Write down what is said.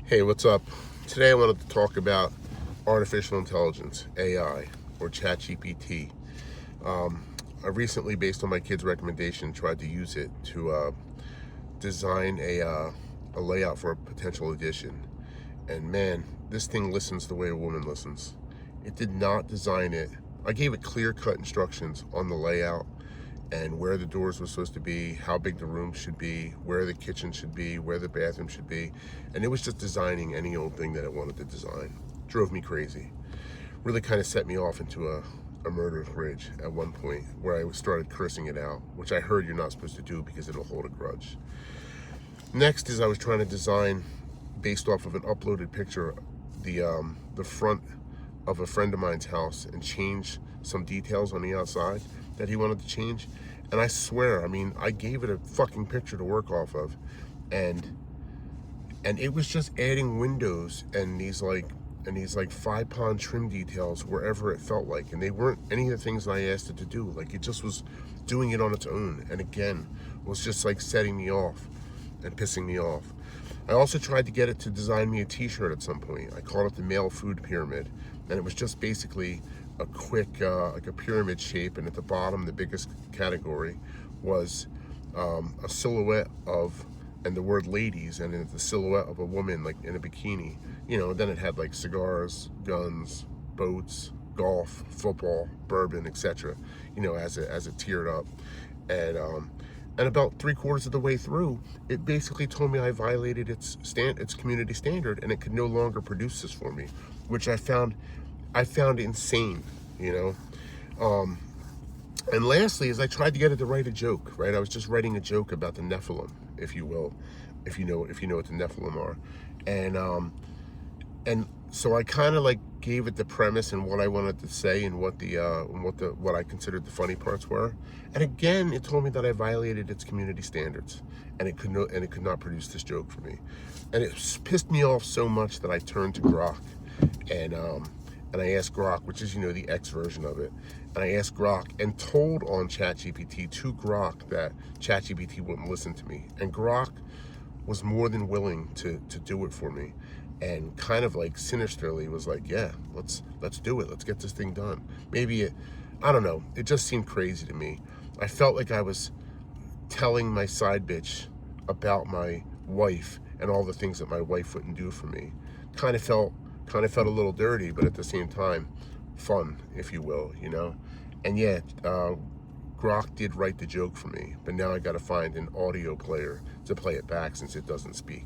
Hey, what's up? Today I wanted to talk about artificial intelligence, AI, or ChatGPT. I recently, based on my kid's recommendation, tried to use it to design a layout for a potential edition. And man, this thing listens the way a woman listens. It did not design it. I gave it clear-cut instructions on the layout and where the doors were supposed to be, how big the room should be, where the kitchen should be, where the bathroom should be. And it was just designing any old thing that it wanted to design. Drove me crazy. Really kind of set me off into a murderous rage at one point where I started cursing it out, which I heard you're not supposed to do because it'll hold a grudge. Next is I was trying to design, based off of an uploaded picture, the front of a friend of mine's house and change some details on the outside that he wanted to change. And I swear, I mean, I gave it a fucking picture to work off of, and it was just adding windows and these like 5-pound trim details wherever it felt like, and they weren't any of the things I asked it to do. Like, it just was doing it on its own, and again was just like setting me off and pissing me off. I also tried to get it to design me a t-shirt at some point. I called it the male food pyramid, and it was just basically a quick like a pyramid shape, and at the bottom the biggest category was a silhouette of, and the word ladies, and the silhouette of a woman like in a bikini, then it had like cigars, guns, boats, golf, football, bourbon, etc., as it tiered up. And about 3/4 of the way through, it basically told me I violated its community standard, and it could no longer produce this for me, which I found insane, And lastly, is I tried to get it to write a joke, right? I was just writing a joke about the Nephilim, if you will, if you know what the Nephilim are, and so I kind of like gave it the premise and what I wanted to say and what I considered the funny parts were. And again, it told me that I violated its community standards, and it could not produce this joke for me. And it pissed me off so much that I turned to Grok, and I asked Grok, which is the X version of it, and I asked Grok and told on ChatGPT to Grok that ChatGPT wouldn't listen to me, and Grok was more than willing to do it for me, and kind of like sinisterly was like, yeah, let's do it, let's get this thing done. I don't know, it just seemed crazy to me. I felt like I was telling my side bitch about my wife and all the things that my wife wouldn't do for me. Kind of felt a little dirty, but at the same time fun, if you will, and yeah, Grok did write the joke for me, but now I got to find an audio player to play it back since it doesn't speak.